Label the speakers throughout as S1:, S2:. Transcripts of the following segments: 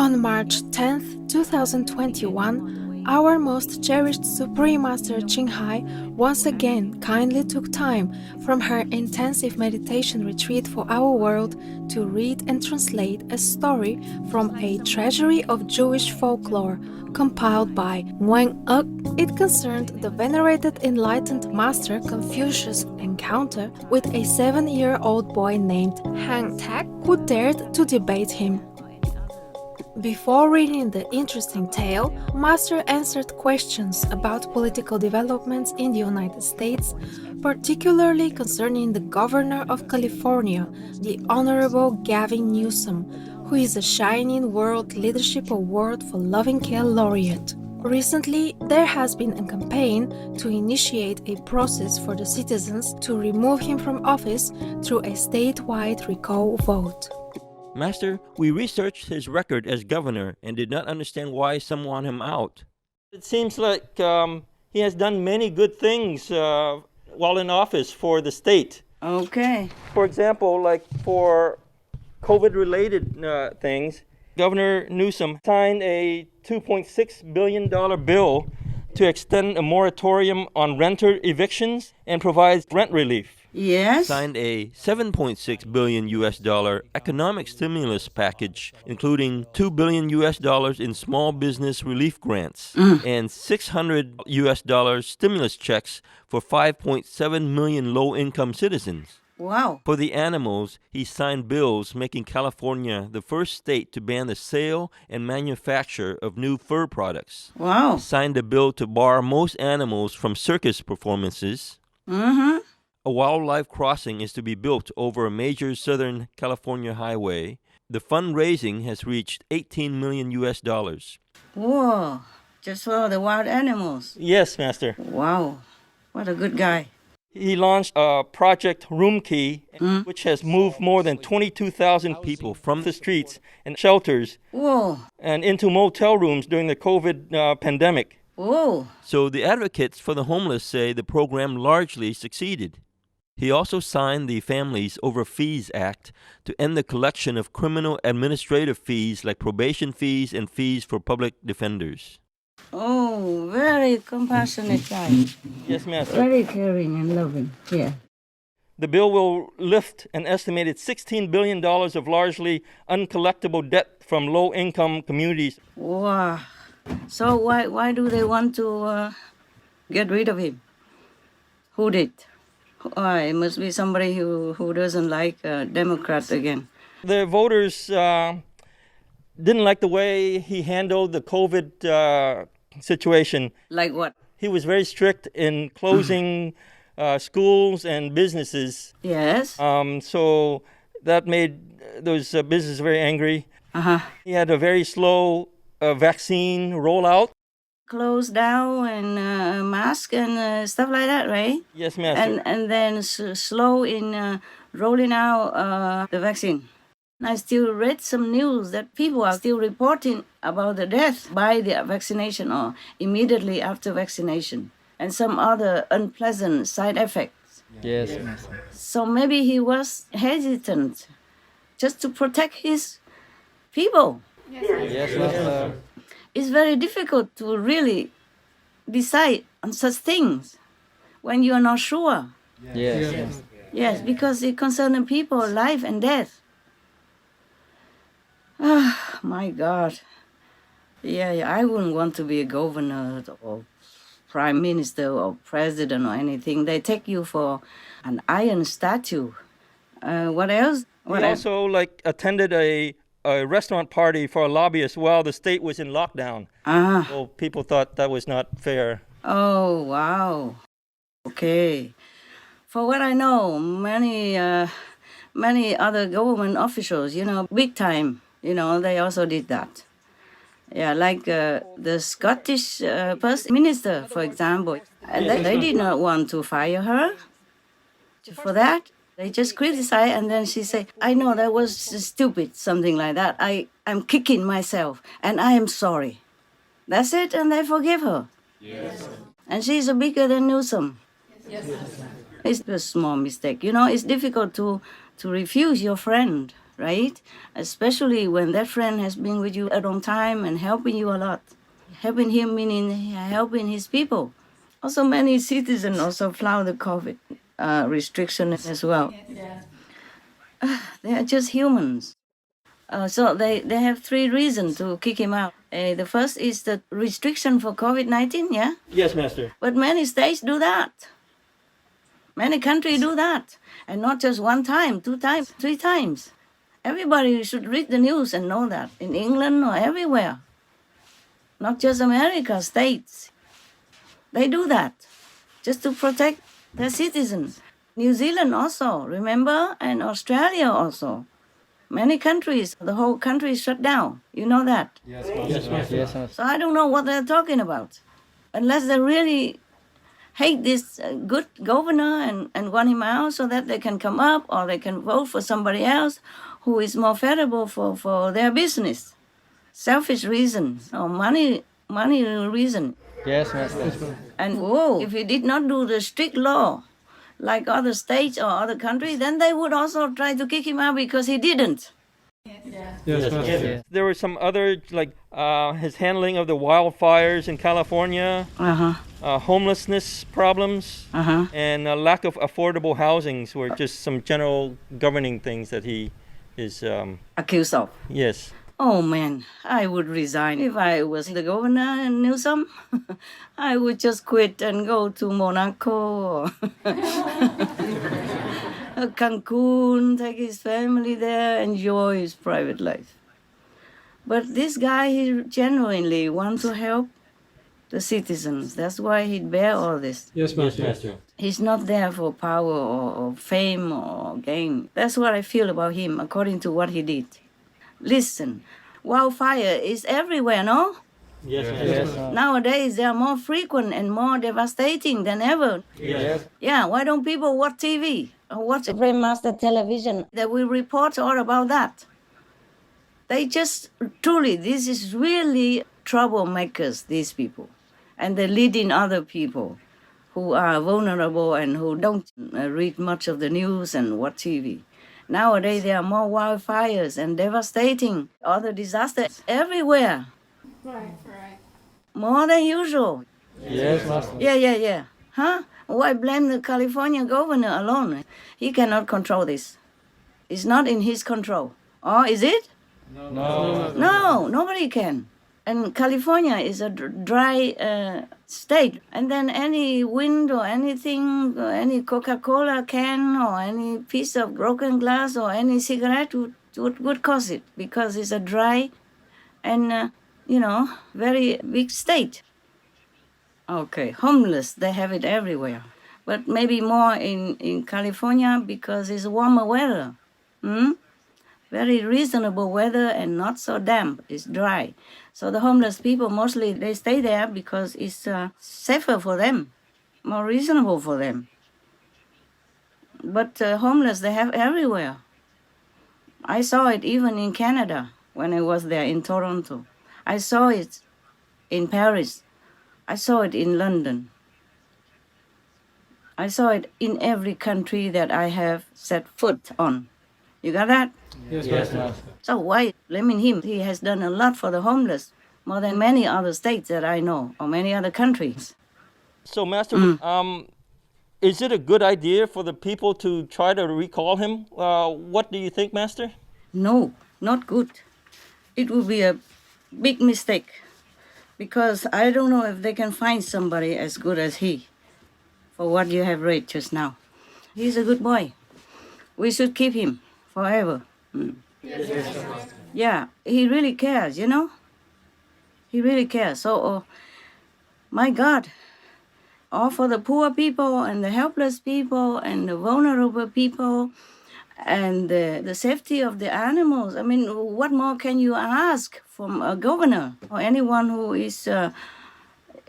S1: On March 10th, 2021, our most cherished Supreme Master Ching once again kindly took time from her intensive meditation retreat for our world to read and translate a story from a Treasury of Jewish Folklore compiled by Nguyễn Ước. It concerned the venerated enlightened Master Confucius' encounter with a 7-year-old boy named Hạng Thác who dared to debate him. Before reading the interesting tale, Master answered questions about political developments in the United States, particularly concerning the Governor of California, the Honorable Gavin Newsom, who is a Shining World Leadership Award for Loving Care laureate. Recently, there has been a campaign to initiate a process for the citizens to remove him from office through a statewide recall vote.
S2: Master, we researched his record as governor and did not understand why some want him out.
S3: It seems like he has done many good things while in office for the state.
S4: Okay.
S3: For example, like for COVID-related things, Governor Newsom signed a $2.6 billion bill to extend a moratorium on renter evictions and provide rent relief.
S4: Yes.
S2: Signed a $7.6 billion economic stimulus package, including $2 billion in small business relief grants and $600 stimulus checks for 5.7 million low-income citizens.
S4: Wow.
S2: For the animals, he signed bills making California the first state to ban the sale and manufacture of new fur products.
S4: Wow.
S2: Signed a bill to bar most animals from circus performances.
S4: Mm-hmm.
S2: A wildlife crossing is to be built over a major Southern California highway. The fundraising has reached $18 million.
S4: Whoa. Just for the wild animals.
S3: Yes, Master.
S4: Wow. What a good guy.
S3: He launched a Project Room Key, which has moved more than 22,000 people from the streets and shelters and into motel rooms during the COVID pandemic.
S4: Whoa.
S2: So the advocates for the homeless say the program largely succeeded. He also signed the Families Over Fees Act to end the collection of criminal administrative fees like probation fees and fees for public defenders.
S4: Oh, very compassionate guy.
S3: Yes, Master.
S4: Very caring and loving. Yeah.
S3: The bill will lift an estimated $16 billion of largely uncollectible debt from low-income communities.
S4: Wow. So why do they want to get rid of him? Who did? It must be somebody who doesn't like Democrats again.
S3: The voters didn't like the way he handled the COVID situation.
S4: Like what?
S3: He was very strict in closing schools and businesses.
S4: Yes.
S3: So that made those businesses very angry.
S4: Uh-huh.
S3: He had a very slow vaccine rollout.
S4: Close down and mask and stuff like that, right?
S3: Yes, Master.
S4: And then slow in rolling out the vaccine. I still read some news that people are still reporting about the death by the vaccination or immediately after vaccination and some other unpleasant side effects.
S3: Yes.
S4: So maybe he was hesitant just to protect his people.
S3: Yes, Master.
S4: It's very difficult to really decide on such things when you are not sure.
S3: Yes.
S4: Yes, because it concerns people, life and death. Ah, my God. Yeah, I wouldn't want to be a governor or prime minister or president or anything. They take you for an iron statue. What else?
S3: He also attended a restaurant party for a lobbyist while the state was in lockdown. So people thought that was not fair.
S4: Oh, wow. Okay. For what I know, many other government officials, big time, they also did that. Yeah, like the Scottish First Minister, for example. And they did not want to fire her for that. They just criticize, and then she say, I know that was stupid, something like that. I'm kicking myself, and I am sorry. That's it, and they forgive her. Yes. And she's bigger than Newsom. Yes. It's a small mistake. It's difficult to refuse your friend right? Especially when that friend has been with you a long time and helping you a lot. Helping him meaning helping his people. Also, many citizens also flout the COVID restriction as well. They are just humans. So they have three reasons to kick him out. The first is the restriction for COVID-19, yeah?
S3: Yes, Master.
S4: But many states do that. Many countries do that. And not just one time, 2 times, 3 times. Everybody should read the news and know that. In England or everywhere. Not just America, states. They do that just to protect their citizens. New Zealand also, remember? And Australia also. Many countries, the whole country is shut down. You know that?
S3: Yes, Master. Yes, Master.
S4: So I don't know what they're talking about. Unless they really hate this good governor and want him out so that they can come up or they can vote for somebody else who is more favorable for their business. Selfish reason or money reason.
S3: Yes, Master.
S4: And if he did not do the strict law like other states or other countries, then they would also try to kick him out because he didn't.
S3: Yes, Master. Yes. There were some other, like his handling of the wildfires in California, homelessness problems, and a lack of affordable housings were just some general governing things that he is
S4: accused of.
S3: Yes.
S4: Oh man, I would resign if I was the governor in Newsom. I would just quit and go to Monaco or Cancun, take his family there, enjoy his private life. But this guy, he genuinely wants to help the citizens. That's why he'd bear all this.
S3: Yes, Master. Yes, Master.
S4: He's not there for power or fame or gain. That's what I feel about him, according to what he did. Listen, wildfire is everywhere, no?
S3: Yes, yes.
S4: Nowadays, they are more frequent and more devastating than ever.
S3: Yes.
S4: Yeah, why don't people watch TV or watch Master television? They will report all about that. They just, truly, this is really troublemakers, these people. And they're leading other people who are vulnerable and who don't read much of the news and watch TV. Nowadays, there are more wildfires and devastating other disasters everywhere.
S1: Right.
S4: More than usual.
S3: Yes, Master.
S4: Yeah. Huh? Why blame the California governor alone? He cannot control this. It's not in his control. Or is it? No, nobody can. And California is a dry state. And then any wind or anything, or any Coca-Cola can or any piece of broken glass or any cigarette would cause it because it's a dry and, very big state. Okay, homeless, they have it everywhere. But maybe more in California because it's warmer weather. Very reasonable weather and not so damp. It's dry. So the homeless people, mostly, they stay there because it's safer for them, more reasonable for them. But homeless, they have everywhere. I saw it even in Canada when I was there in Toronto. I saw it in Paris. I saw it in London. I saw it in every country that I have set foot on. You got that?
S3: Yes, Master.
S4: So why blaming him? He has done a lot for the homeless, more than many other states that I know, or many other countries.
S3: So, Master, is it a good idea for the people to try to recall him? What do you think, Master?
S4: No, not good. It would be a big mistake, because I don't know if they can find somebody as good as he, for what you have read just now. He's a good boy. We should keep him forever. Yeah, he really cares, He really cares. So, my God, all for the poor people and the helpless people and the vulnerable people and the safety of the animals. I mean, what more can you ask from a governor or anyone who is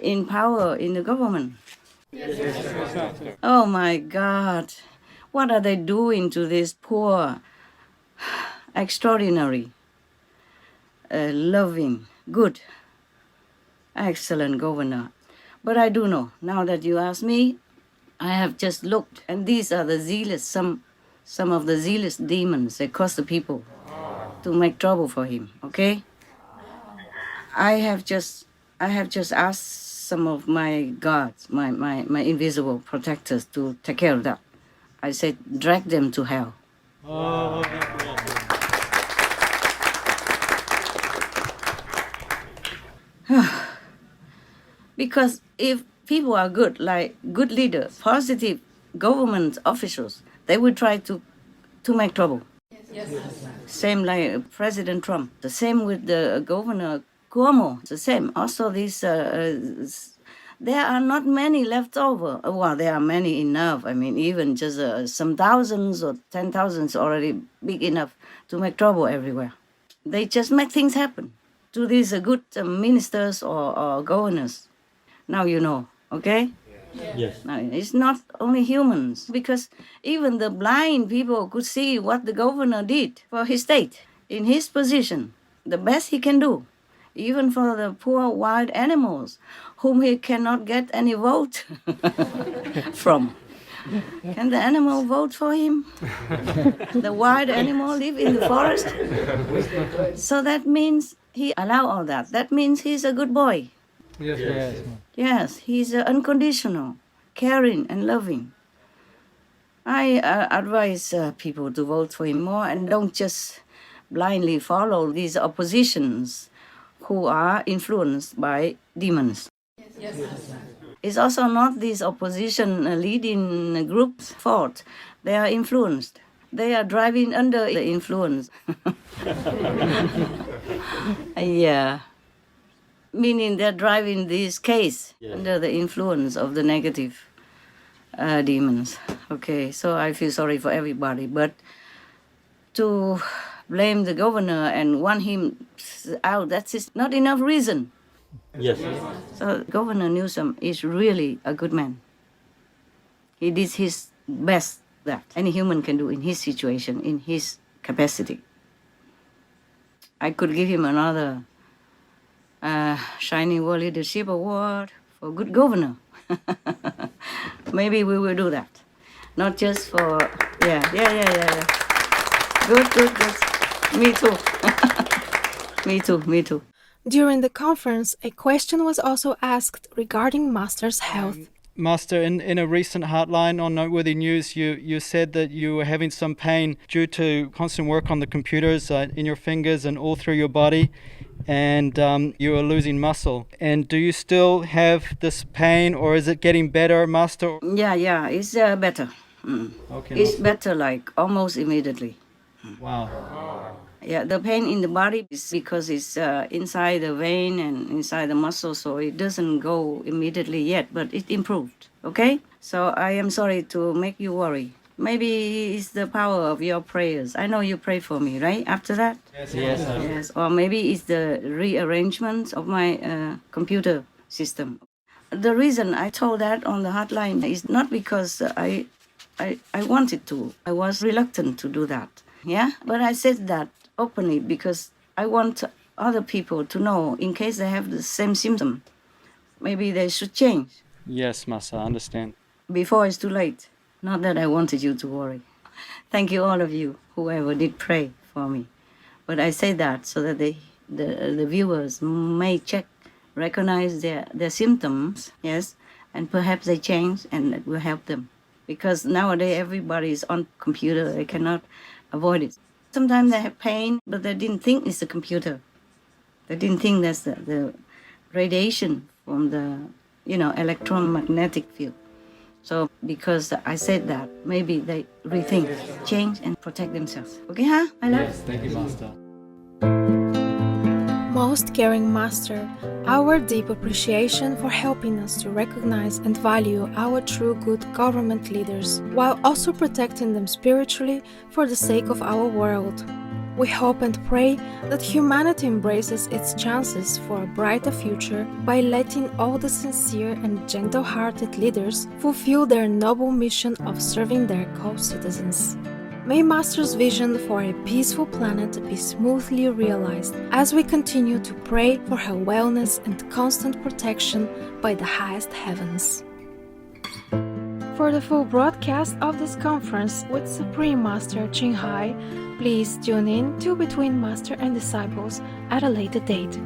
S4: in power in the government? Oh, my God. What are they doing to this poor, extraordinary, loving, good, excellent governor? But I do know, now that you ask me, I have just looked, and these are the zealous, some of the zealous demons across the people to make trouble for him, okay? I have just asked some of my gods, my invisible protectors to take care of that. I said, drag them to hell.
S5: Oh.
S4: Because if people are good, like good leaders, positive government officials, they will try to make trouble. Yes. Same like President Trump. The same with the Governor Cuomo. The same. Also, these there are not many left over. Well, there are many enough. I mean, even just some thousands or 10,000s already big enough to make trouble everywhere. They just make things happen to these good ministers or governors. Now you know, okay?
S5: Yes.
S4: Now, it's not only humans, because even the blind people could see what the governor did for his state. In his position, the best he can do, even for the poor wild animals, whom he cannot get any vote from. Can the animal vote for him? The wild animal live in the forest. So that means he allow all that. That means he's a good boy.
S5: Yes.
S4: Yes, he's unconditional, caring and loving. I advise people to vote for him more and don't just blindly follow these oppositions who are influenced by demons. Yes. It's also not these opposition leading groups' fault. They are influenced. They are driving under the influence. Yeah. Meaning they're driving this case under the influence of the negative demons. Okay, so I feel sorry for everybody. But to blame the governor and want him out, that's not enough reason.
S5: Yes.
S4: So Governor Newsom is really a good man. He did his best that any human can do in his situation, in his capacity. I could give him another Shining World Leadership Award for good governor. Maybe we will do that. Not just for, yeah. Good. Me too.
S1: During the conference, a question was also asked regarding Master's health.
S5: Master, in a recent Heartline on Noteworthy News, you said that you were having some pain due to constant work on the computers in your fingers and all through your body, and you were losing muscle. And do you still have this pain, or is it getting better, Master?
S4: Yeah, it's better.
S5: Okay.
S4: It's better, like almost immediately.
S5: Wow.
S4: Yeah, the pain in the body is because it's inside the vein and inside the muscle, so it doesn't go immediately yet, but it improved, okay? So I am sorry to make you worry. Maybe it's the power of your prayers. I know you pray for me, right, after that? Yes. Or maybe it's the rearrangement of my computer system. The reason I told that on the hotline is not because I wanted to. I was reluctant to do that, yeah? But I said that openly because I want other people to know in case they have the same symptom. Maybe they should change.
S5: Yes, Master, I understand.
S4: Before it's too late. Not that I wanted you to worry. Thank you, all of you, whoever did pray for me. But I say that so that the viewers may recognize their symptoms, yes, and perhaps they change and it will help them. Because nowadays everybody is on computer, they cannot avoid it. Sometimes they have pain, but they didn't think it's the computer. They didn't think that's the radiation from the, electromagnetic field. So because I said that, maybe they rethink, change, and protect themselves. Okay, huh? I love.
S5: Yes, thank you, Master.
S1: Most caring Master, our deep appreciation for helping us to recognize and value our true good government leaders, while also protecting them spiritually for the sake of our world. We hope and pray that humanity embraces its chances for a brighter future by letting all the sincere and gentle-hearted leaders fulfill their noble mission of serving their co-citizens. May Master's vision for a peaceful planet be smoothly realized as we continue to pray for her wellness and constant protection by the highest heavens. For the full broadcast of this conference with Supreme Master Ching, Please tune in to Between Master and Disciples at a later date.